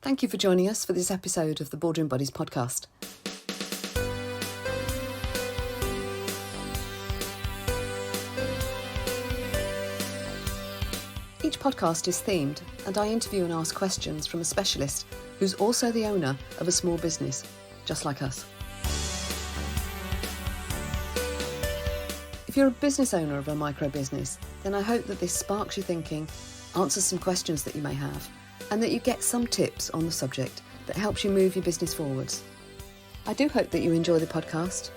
Thank you for joining us for this episode of the Boardroom Buddies podcast. Each podcast is themed, and I interview and ask questions from a specialist who's also the owner of a small business, just like us. If you're a business owner of a micro business, then I hope that this sparks your thinking, answers some questions that you may have, and that you get some tips on the subject that helps you move your business forwards. I do hope that you enjoy the podcast.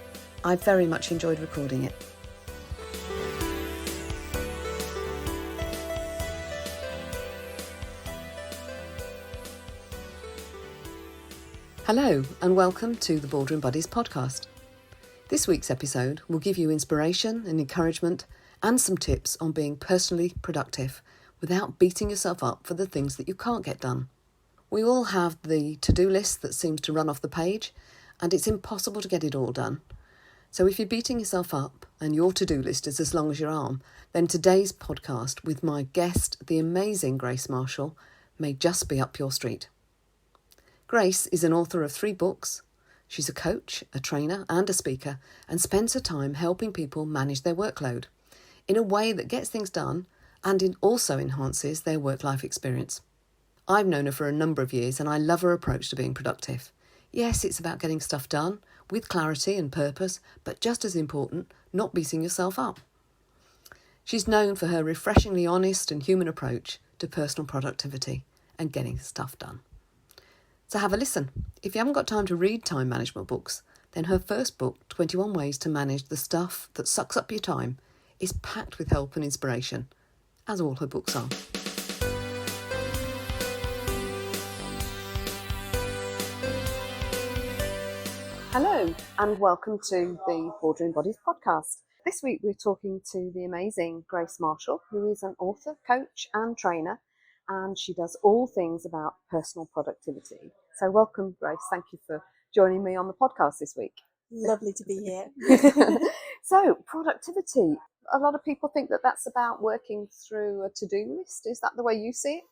I very much enjoyed recording it. Hello and welcome to the Boardroom Buddies podcast. This week's episode will give you inspiration and encouragement and some tips on being personally productive without beating yourself up for the things that you can't get done. We all have the to-do list that seems to run off the page, and it's impossible to get it all done. So if you're beating yourself up and your to-do list is as long as your arm, then today's podcast with my guest, the amazing Grace Marshall, may just be up your street. Grace is an author of 3 books. She's a coach, a trainer and a speaker, and spends her time helping people manage their workload in a way that gets things done and it also enhances their work-life experience. I've known her for a number of years and I love her approach to being productive. Yes, it's about getting stuff done with clarity and purpose, but just as important, not beating yourself up. She's known for her refreshingly honest and human approach to personal productivity and getting stuff done. So have a listen. If you haven't got time to read time management books, then her first book, 21 Ways to Manage the Stuff That Sucks Up Your Time, is packed with help and inspiration, as all her books are. Hello and welcome to the Boardroom Buddies podcast. This week we're talking to the amazing Grace Marshall, who is an author, coach and trainer, and she does all things about personal productivity. So welcome, Grace. Thank you for joining me on the podcast this week. Lovely to be here. So, productivity. A lot of people think that that's about working through a to-do list. Is that the way you see it?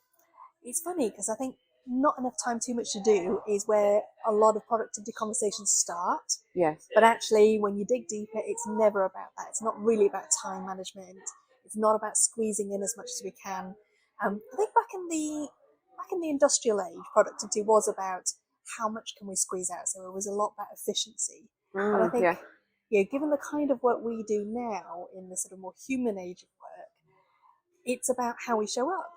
It's funny because I think not enough time, too much to do is where a lot of productivity conversations start. Yes. But actually, when you dig deeper, it's never about that. It's not really about time management. It's not about squeezing in as much as we can. I think back in the industrial age, productivity was about how much can we squeeze out. So it was a lot about efficiency. But I think, given the kind of work we do now in the sort of more human age of work, it's about how we show up.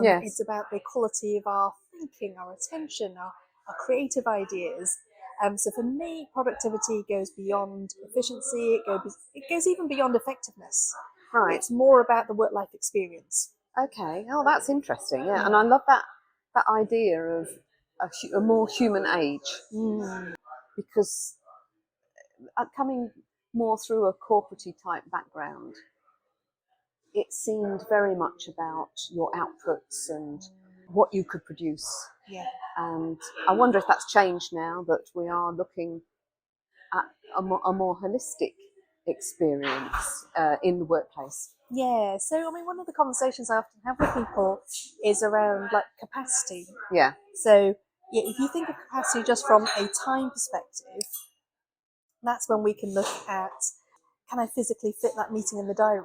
It's about the quality of our thinking, our attention, our creative ideas. So for me, productivity goes beyond efficiency. It goes even beyond effectiveness. Right. It's more about the work-life experience. Okay. Oh, that's interesting. Yeah. And I love that idea of a more human age, because coming more through a corporate type background, it seemed very much about your outputs and what you could produce. Yeah. And I wonder if that's changed now that we are looking at a more holistic experience in the workplace. Yeah. So, I mean, one of the conversations I often have with people is around like capacity. Yeah. So, if you think of capacity just from a time perspective, that's when we can look at, can I physically fit that meeting in the diary?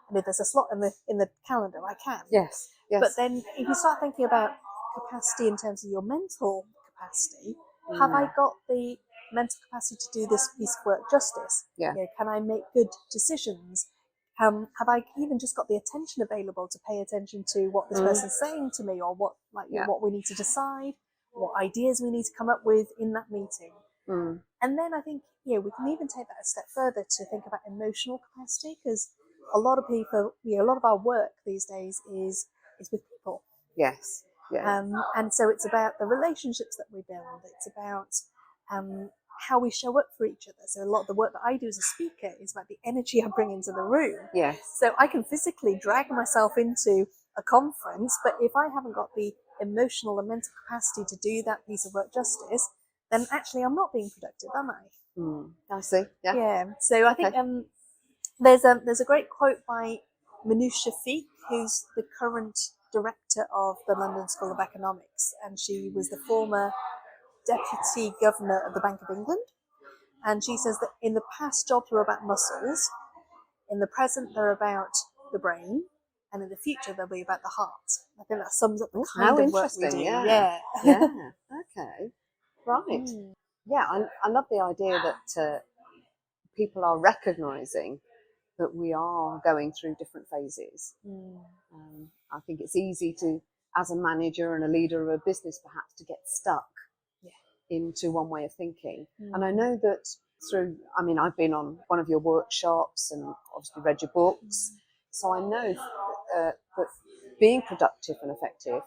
And if there's a slot in the calendar, I can. Yes. But then if you start thinking about capacity in terms of your mental capacity, have I got the mental capacity to do this piece of work justice? Yeah. Can I make good decisions? Have I even just got the attention available to pay attention to what this person's saying to me, or what we need to decide, what ideas we need to come up with in that meeting? And then I think, we can even take that a step further to think about emotional capacity, because a lot of people, a lot of our work these days is with people. Yes. Yeah. And so it's about the relationships that we build. It's about how we show up for each other. So a lot of the work that I do as a speaker is about the energy I bring into the room. Yes. So I can physically drag myself into a conference, but if I haven't got the emotional and mental capacity to do that piece of work justice, then actually I'm not being productive, am I? I see. Yeah. Yeah. So I think there's a great quote by Minouche Shafik, who's the current director of the London School of Economics, and she was the former deputy governor of the Bank of England. And she says that in the past, jobs were about muscles, in the present, they're about the brain, and in the future, they'll be about the heart. I think that sums up the kind of work we do. Yeah. Yeah. Okay. Right. Yeah, I love the idea that people are recognising that we are going through different phases. I think it's easy to, as a manager and a leader of a business, perhaps to get stuck into one way of thinking. And I know that I've been on one of your workshops and obviously read your books, so I know that being productive and effective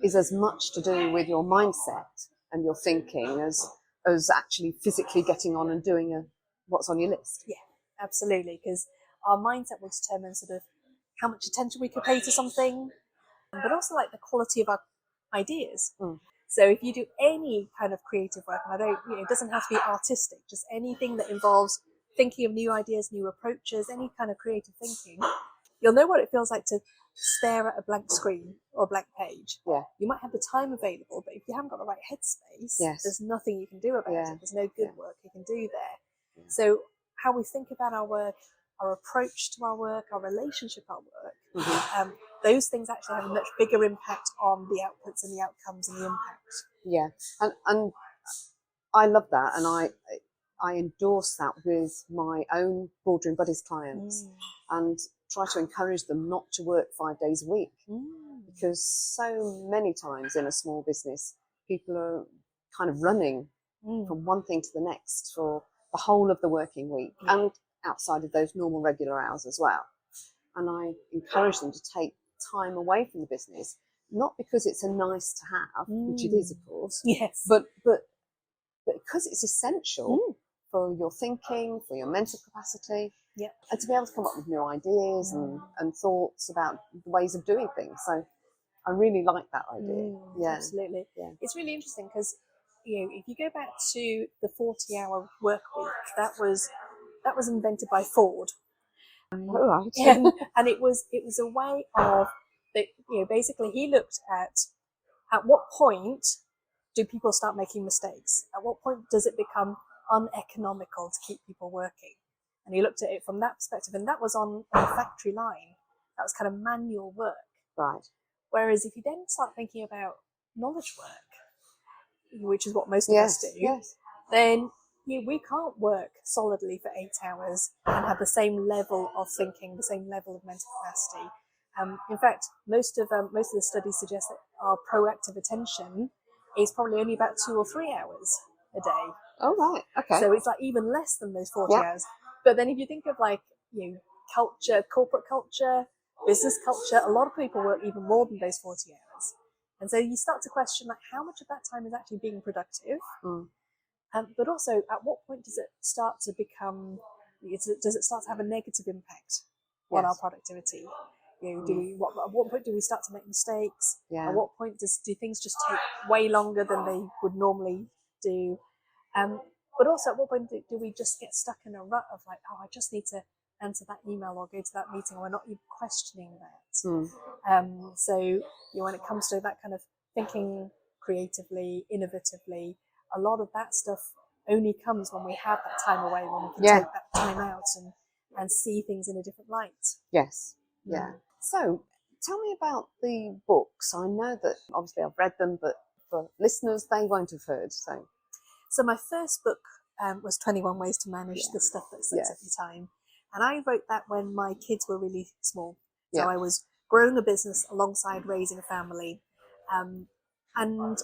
is as much to do with your mindset and your thinking as actually physically getting on and doing what's on your list. Yeah, absolutely, because our mindset will determine sort of how much attention we can pay to something, but also like the quality of our ideas. So if you do any kind of creative work, and it doesn't have to be artistic, just anything that involves thinking of new ideas, new approaches, any kind of creative thinking, you'll know what it feels like to stare at a blank screen or a blank page. Yeah. You might have the time available, but if you haven't got the right headspace, there's nothing you can do about it. There's no good work you can do there. So how we think about our work, our approach to our work, our relationship to our work, those things actually have a much bigger impact on the outputs and the outcomes and the impact. Yeah, and I love that, and I endorse that with my own Boardroom Buddies clients, and try to encourage them not to work 5 days a week, because so many times in a small business, people are kind of running from one thing to the next for the whole of the working week, and outside of those normal regular hours as well. And I encourage them to take time away from the business, not because it's a nice to have, which it is, of course, but because it's essential for your thinking, for your mental capacity, and to be able to come up with new ideas and thoughts about the ways of doing things. So I really like that idea. Absolutely. It's really interesting because if you go back to the 40-hour work week, that was invented by Ford. Right. And it was a way of basically he looked at what point do people start making mistakes? At what point does it become uneconomical to keep people working? And he looked at it from that perspective, and that was on a factory line. That was kind of manual work. Right. Whereas if you then start thinking about knowledge work, which is what most of us do, then we can't work solidly for 8 hours and have the same level of thinking, the same level of mental capacity. In fact, most of the studies suggest that our proactive attention is probably only about 2 or 3 hours a day. Oh, right. Okay. So it's like even less than those 40 hours. But then if you think of culture, corporate culture, business culture, a lot of people work even more than those 40 hours. And so you start to question how much of that time is actually being productive. But also, at what point does it start to become? Does it start to have a negative impact on our productivity? At what point do we start to make mistakes? At what point do things just take way longer than they would normally do? But also, at what point do we just get stuck in a rut of I just need to answer that email or go to that meeting, or we're not even questioning that. So when it comes to that kind of thinking creatively, innovatively, a lot of that stuff only comes when we have that time away, when we can take that time out and see things in a different light. Yes. Yeah. So tell me about the books. I know that obviously I've read them, but for listeners, they won't have heard. So my first book was 21 Ways to Manage the Stuff That Sucks Up Your Time. And I wrote that when my kids were really small. So I was growing a business alongside raising a family. And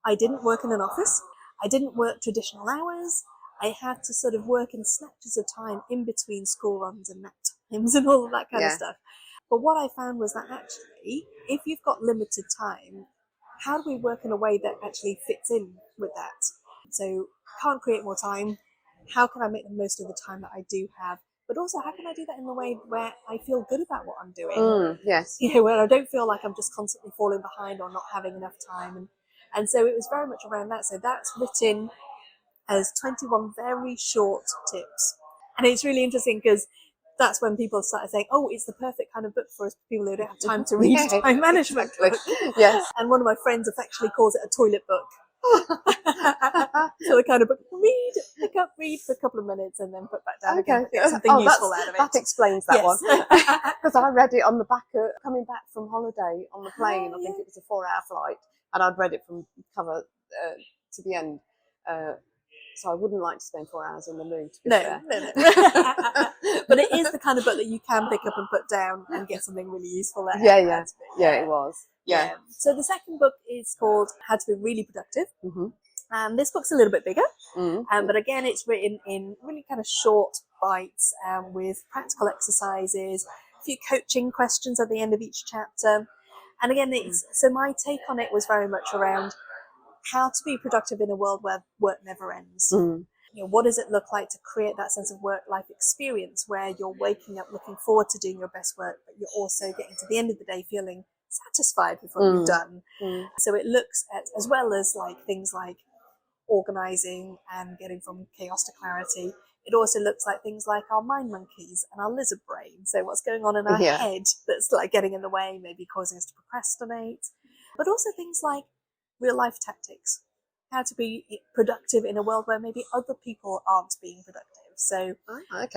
I didn't work in an office. I didn't work traditional hours. I had to sort of work in snatches of time in between school runs and nap times and all of that kind of stuff. But what I found was that actually, if you've got limited time, how do we work in a way that actually fits in with that? So can't create more time. How can I make the most of the time that I do have? But also, how can I do that in a way where I feel good about what I'm doing? Yes. Where I don't feel like I'm just constantly falling behind or not having enough time. And so it was very much around that. So that's written as 21 very short tips. And it's really interesting because that's when people started saying, oh, it's the perfect kind of book for us people who don't have time to read time management book. Yes. And one of my friends affectionately calls it a toilet book. So the kind of book, read, pick up, read for a couple of minutes and then put back down again, get something useful out of it. That explains that one. Yes. Because I read it on the back of, coming back from holiday on the plane. I think it was a 4-hour flight, and I'd read it from cover to the end. So I wouldn't like to spend 4 hours in the mood, to be fair. No. But it is the kind of book that you can pick up and put down and get something really useful out of it. Yeah, it was. Yeah. So the second book is called How to Be Really Productive. Mm-hmm. And this book's a little bit bigger, Mm-hmm. but again, it's written in really kind of short bites with practical exercises, a few coaching questions at the end of each chapter. And again, so my take on it was very much around how to be productive in a world where work never ends. Mm. You know, what does it look like to create that sense of work-life experience where you're waking up looking forward to doing your best work, but you're also getting to the end of the day feeling satisfied with what you've done. So it looks at, as well as like things like organizing and getting from chaos to clarity, it also looks like things like our mind monkeys and our lizard brain. So what's going on in our head that's like getting in the way, maybe causing us to procrastinate, but also things like real life tactics, how to be productive in a world where maybe other people aren't being productive. So,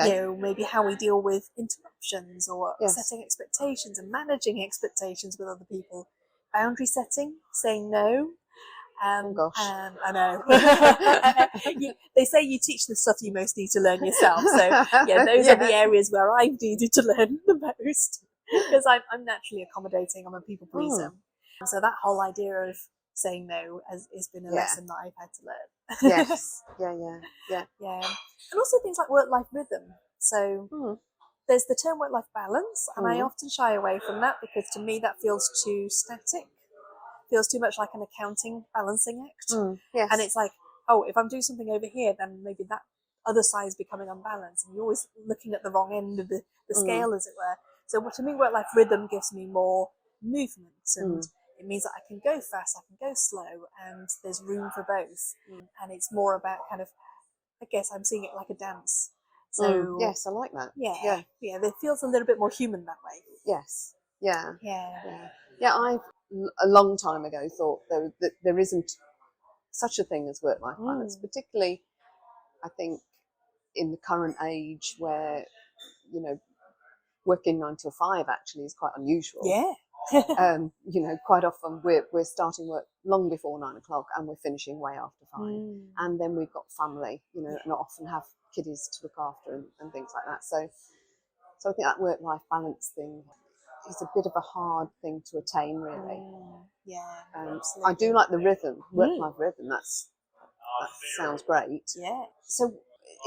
you know, maybe how we deal with interruptions or setting expectations and managing expectations with other people, boundary setting, saying no. I know. They say you teach the stuff you most need to learn yourself. So those are the areas where I've needed to learn the most, because I'm naturally accommodating. I'm a people pleaser. So that whole idea of saying no has been a lesson that I've had to learn. Yes. Yeah. And also things like work-life rhythm. So there's the term work-life balance, and I often shy away from that because to me that feels too static. Feels too much like an accounting balancing act. Yes. And it's like, oh, if I'm doing something over here, then maybe that other side is becoming unbalanced, and you're always looking at the wrong end of the scale, as it were. So to me, work-life rhythm gives me more movement, and it means that I can go fast, I can go slow, and there's room for both. And it's more about kind of, I guess I'm seeing it like a dance. So yes, I like that. Yeah, it feels a little bit more human that way. Yes. Yeah. I a long time ago thought that there isn't such a thing as work-life balance, particularly I think in the current age where, you know, working 9 to 5 actually is quite unusual. You know, quite often we're starting work long before 9 o'clock and we're finishing way after 5. And then we've got family, you know, and often have kiddies to look after and things like that. So I think that work-life balance thing is a bit of a hard thing to attain, really. I do like the rhythm, work-life rhythm. That sounds great. Yeah. So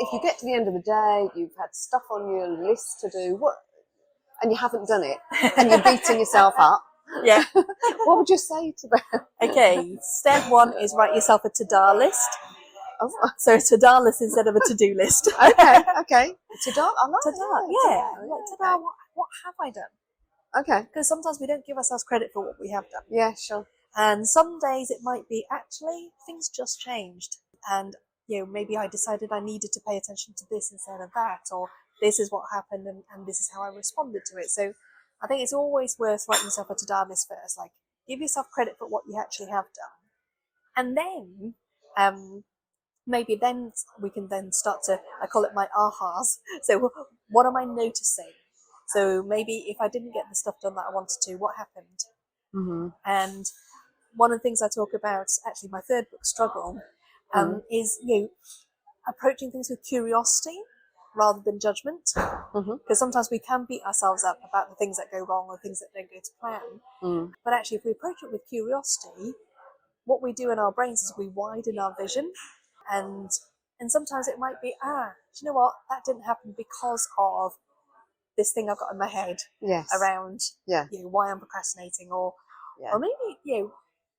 if you get to the end of the day, you've had stuff on your list to do, and you haven't done it, and you're beating yourself up. Yeah. What would you say to them? Okay, step 1 is write yourself a to-do list. Oh. So a to-do list instead of a to-do list. Okay. To-do, I like to-do, to-do, what have I done? Okay. Because sometimes we don't give ourselves credit for what we have done. Yeah, sure. And some days it might be, actually, things just changed. And, you know, maybe I decided I needed to pay attention to this instead of that, or this is what happened and this is how I responded to it. So I think it's always worth writing yourself a to-do list first. Like, give yourself credit for what you actually have done. And then, maybe then we can then start to, I call it my ahas. So what am I noticing? So maybe if I didn't get the stuff done that I wanted to, what happened? And one of the things I talk about, actually my third book, Struggle, is, you know, approaching things with curiosity rather than judgment. Because sometimes we can beat ourselves up about the things that go wrong or things that don't go to plan. But actually, if we approach it with curiosity, what we do in our brains is we widen our vision. And sometimes it might be, do you know what? That didn't happen because of this thing I've got in my head around you know, why I'm procrastinating, or maybe, you know,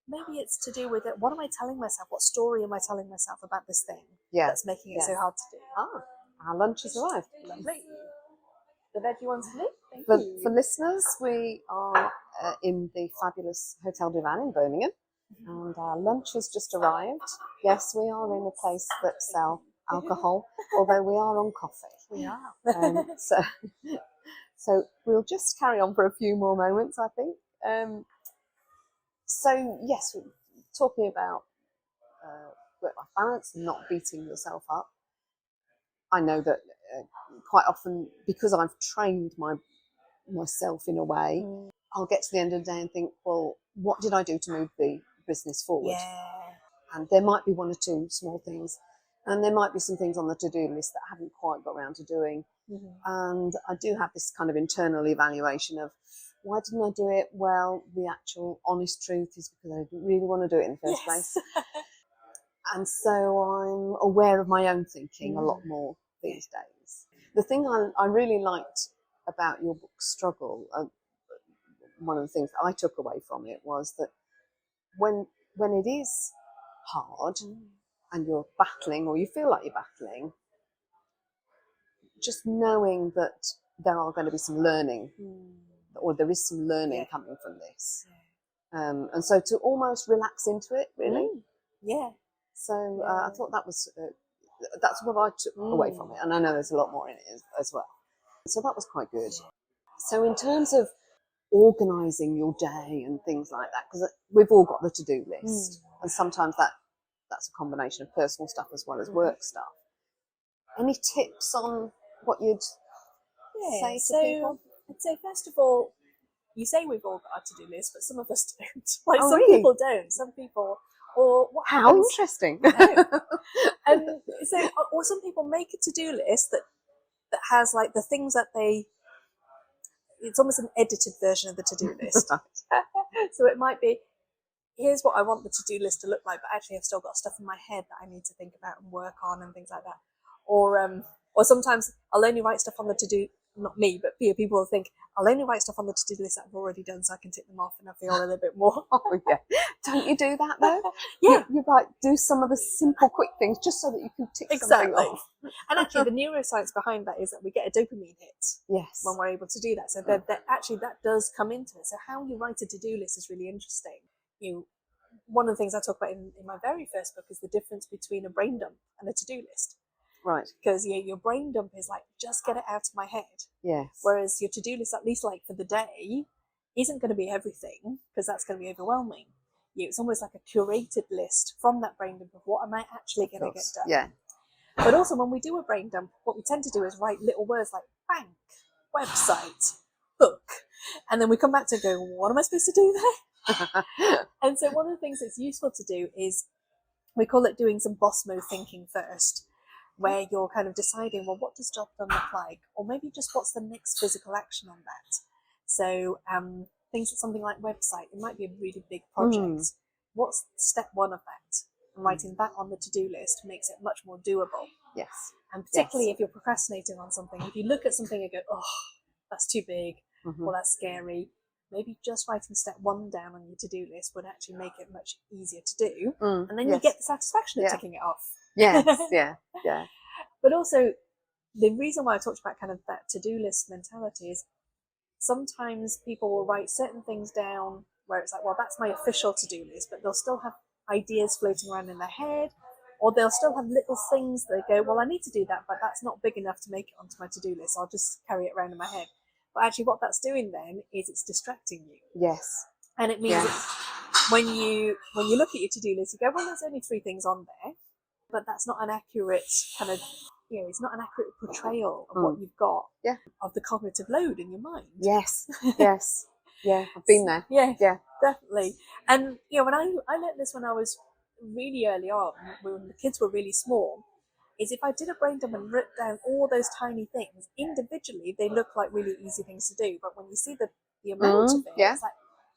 maybe it's to do with it. What am I telling myself? What story am I telling myself about this thing that's making it so hard to do? Our lunch has arrived. Lovely. The veggie ones for me. Thank you. For listeners, we are in the fabulous Hotel Divan in Birmingham, and our lunch has just arrived. Yes, we are in a place that sell alcohol, although we are on coffee. We are. So, so we'll just carry on for a few more moments, I think. So yes, we're talking about work-life balance and not beating yourself up. I know that quite often, because I've trained myself in a way, I'll get to the end of the day and think, well, what did I do to move the business forward? Yeah. And there might be one or two small things, and there might be some things on the to-do list that I haven't quite got around to doing. And I do have this kind of internal evaluation of, why didn't I do it? Well, the actual honest truth is because I didn't really want to do it in the first place. And so I'm aware of my own thinking a lot more these days. The thing I really liked about your book, Struggle, one of the things that I took away from it was that when it is hard and you're battling, or you feel like you're battling, just knowing that there are going to be some learning, or there is some learning coming from this. And so to almost relax into it, really. Yeah. So I thought that was, that's what I took away from it. And I know there's a lot more in it as well. So that was quite good. So in terms of organising your day and things like that, because we've all got the to-do list. And sometimes that's a combination of personal stuff as well as work stuff. Any tips on what you'd say to people? I'd say, first of all, you say we've all got a to-do list, but some of us don't. Like, Oh, some really? people don't. Some people, or what How happens, interesting. and so, or some people make a to-do list that has like the things that it's almost an edited version of the to-do list. So it might be, here's what I want the to-do list to look like, but actually I've still got stuff in my head that I need to think about and work on and things like that. Or sometimes I'll only write stuff on the to-do, not me, but people will think, I'll only write stuff on the to-do list that I've already done so I can tick them off and I feel a little bit more. Oh, yeah. Don't you do that, though? Yeah. You like, do some of the simple, quick things just so that you can tick something off. And actually the neuroscience behind that is that we get a dopamine hit when we're able to do that. So that actually that does come into it. So how you write a to-do list is really interesting. One of the things I talk about in my very first book is the difference between a brain dump and a to-do list. Right. Because your brain dump is like, just get it out of my head. Yes. Whereas your to-do list, at least like for the day, isn't going to be everything, because that's going to be overwhelming. It's almost like a curated list from that brain dump of what am I actually going to get done. Yeah. But also when we do a brain dump, what we tend to do is write little words like bank, website, book. And then we come back to go, what am I supposed to do there? And so one of the things that's useful to do is, we call it doing some boss mode thinking first, where you're kind of deciding, well, what does job done look like? Or maybe just what's the next physical action on that? So something like website, it might be a really big project. What's step one of that? And writing that on the to-do list makes it much more doable. Yes. And particularly if you're procrastinating on something, if you look at something and go, oh, that's too big, or that's scary, maybe just writing step one down on your to-do list would actually make it much easier to do. And then you get the satisfaction of ticking it off. Yes, yeah. But also, the reason why I talked about kind of that to-do list mentality is sometimes people will write certain things down where it's like, well, that's my official to-do list, but they'll still have ideas floating around in their head, or they'll still have little things that go, well, I need to do that, but that's not big enough to make it onto my to-do list. I'll just carry it around in my head. But actually what that's doing then is it's distracting you. Yes. And it means when you look at your to-do list, you go, well, there's only 3 things on there, but that's not an accurate kind of, it's not an accurate portrayal of what you've got, of the cognitive load in your mind. Yes, yes, yeah, I've been there. Yeah, definitely. And, when I learned this when I was really early on, when the kids were really small, is if I did a brain dump and wrote down all those tiny things, individually, they look like really easy things to do. But when you see the amount of it, it's like,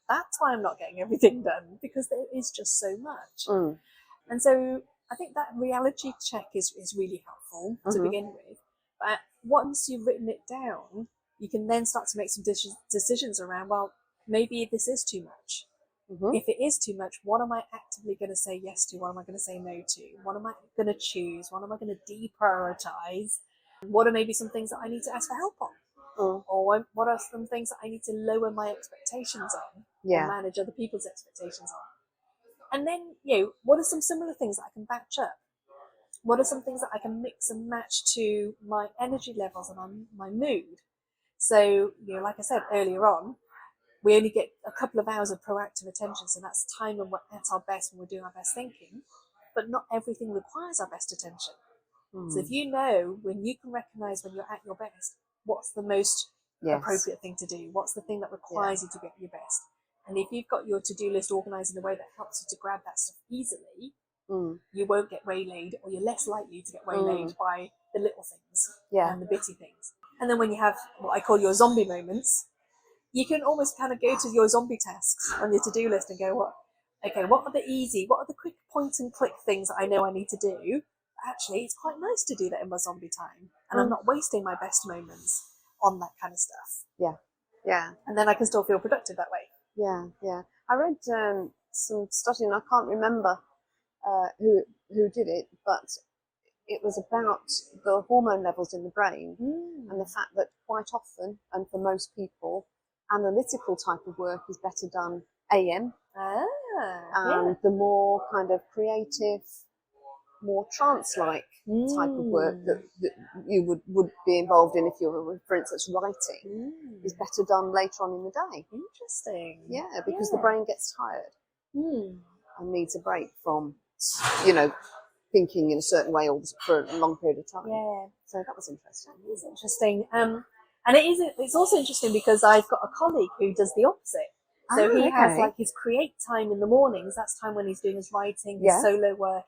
that's why I'm not getting everything done, because there is just so much. And so I think that reality check is really helpful to begin with. But once you've written it down, you can then start to make some decisions around, well, maybe this is too much. If it is too much, what am I actively going to say yes to? What am I going to say no to? What am I going to choose? What am I going to deprioritize? What are maybe some things that I need to ask for help on? Or what are some things that I need to lower my expectations on, or manage other people's expectations on? And then, what are some similar things that I can batch up? what are some things that I can mix and match to my energy levels and my mood? So, like I said earlier on, we only get a couple of hours of proactive attention, so that's time when we're at our best, when we're doing our best thinking, but not everything requires our best attention. So if you know, when you can recognize when you're at your best, what's the most appropriate thing to do, what's the thing that requires you to get your best, and if you've got your to-do list organized in a way that helps you to grab that stuff easily, you won't get waylaid, or you're less likely to get waylaid by the little things and the bitty things. And then when you have what I call your zombie moments, you can almost kind of go to your zombie tasks on your to-do list and go, what are the quick point and click things that I know I need to do? Actually, it's quite nice to do that in my zombie time, and I'm not wasting my best moments on that kind of stuff. Yeah. And then I can still feel productive that way. Yeah. I read some study, and I can't remember who did it, but it was about the hormone levels in the brain and the fact that quite often, and for most people, analytical type of work is better done AM. And the more kind of creative, more trance-like type of work that you would be involved in if you were, for instance, writing, is better done later on in the day. Interesting. Yeah, because the brain gets tired and needs a break from, thinking in a certain way for a long period of time. Yeah. So that was interesting. It is interesting. And it's also interesting because I've got a colleague who does the opposite. So he has like his create time in the mornings. That's time when he's doing his writing, his solo work.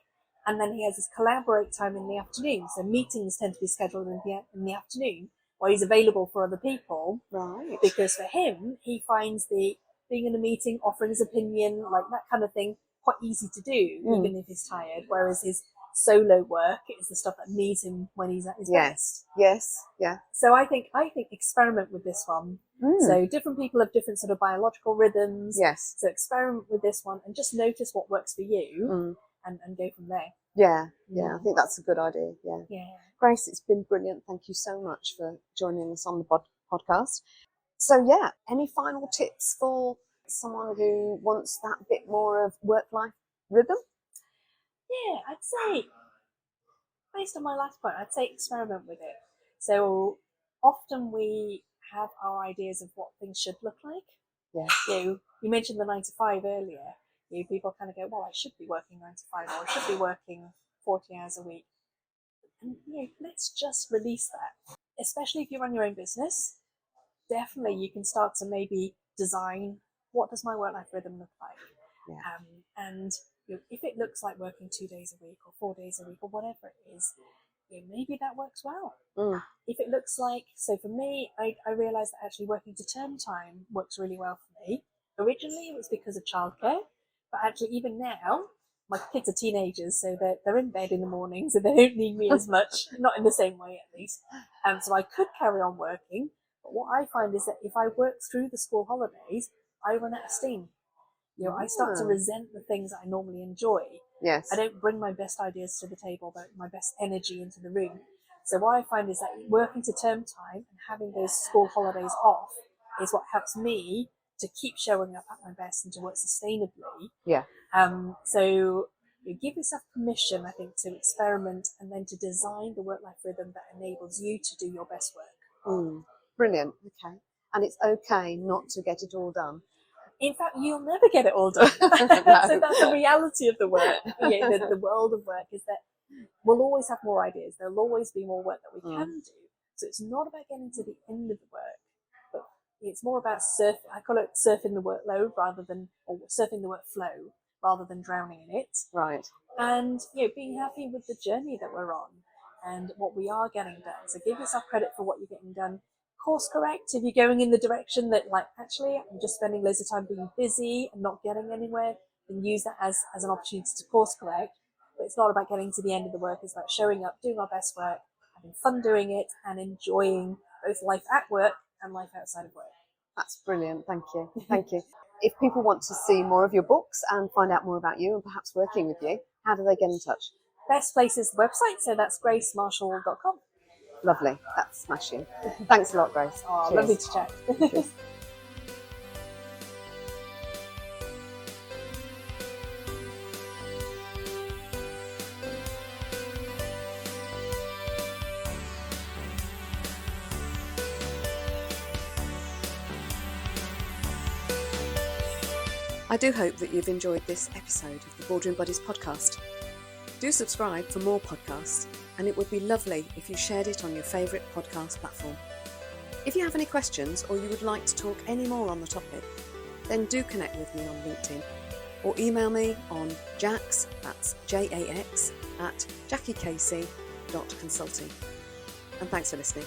And then he has his collaborate time in the afternoon. So meetings tend to be scheduled in the afternoon, where he's available for other people. Right. Because for him, he finds the being in a meeting, offering his opinion, like that kind of thing, quite easy to do, even if he's tired. Whereas his solo work is the stuff that needs him when he's at his best. Yes. Yeah. So I think experiment with this one. So different people have different sort of biological rhythms. Yes. So experiment with this one and just notice what works for you and go from there. Yeah. I think that's a good idea. Yeah. Grace, it's been brilliant. Thank you so much for joining us on the podcast. So any final tips for someone who wants that bit more of work-life rhythm? Yeah, I'd say, based on my last point, I'd say experiment with it. So often we have our ideas of what things should look like. Yeah. You mentioned the 9 to 5 earlier. People kind of go, well, I should be working 9 to 5, or I should be working 40 hours a week. And let's just release that. Especially if you run your own business, definitely you can start to maybe design, what does my work-life rhythm look like? And if it looks like working 2 days a week or 4 days a week or whatever it is, maybe that works well. If it looks like, so for me, I realised that actually working to term time works really well for me. Originally it was because of childcare, but actually even now, my kids are teenagers, so they're in bed in the morning, so they don't need me as much, not in the same way at least. So I could carry on working, but what I find is that if I work through the school holidays, I run out of steam. I start to resent the things that I normally enjoy. Yes. I don't bring my best ideas to the table, my best energy into the room. So what I find is that working to term time and having those school holidays off is what helps me to keep showing up at my best and to work sustainably. Yeah. So you give yourself permission, I think, to experiment and then to design the work-life rhythm that enables you to do your best work. Brilliant. Okay. And it's okay not to get it all done. In fact, you'll never get it all done. No. So that's the reality of the work. The world of work is that we'll always have more ideas. There'll always be more work that we can do. So it's not about getting to the end of the work, but it's more about I call it surfing the workload or surfing the workflow rather than drowning in it. Right. And being happy with the journey that we're on and what we are getting done. So give yourself credit for what you're getting done. Course correct if you're going in the direction that, like, actually I'm just spending loads of time being busy and not getting anywhere, then use that as an opportunity to course correct. But it's not about getting to the end of the work. It's about showing up, doing our best work, having fun doing it, and enjoying both life at work and life outside of work. That's brilliant. Thank you. Thank you. If people want to see more of your books and find out more about you and perhaps working with you, how do they get in touch? Best place is the website, so that's gracemarshall.com. Lovely. That's smashing. Thanks a lot, Grace. Oh, lovely to chat. Cheers. I do hope that you've enjoyed this episode of the Boardroom Buddies podcast. Do subscribe for more podcasts, and it would be lovely if you shared it on your favourite podcast platform. If you have any questions or you would like to talk any more on the topic, then do connect with me on LinkedIn or email me on jax, that's JAX, @jackiecasey.consulting. And thanks for listening.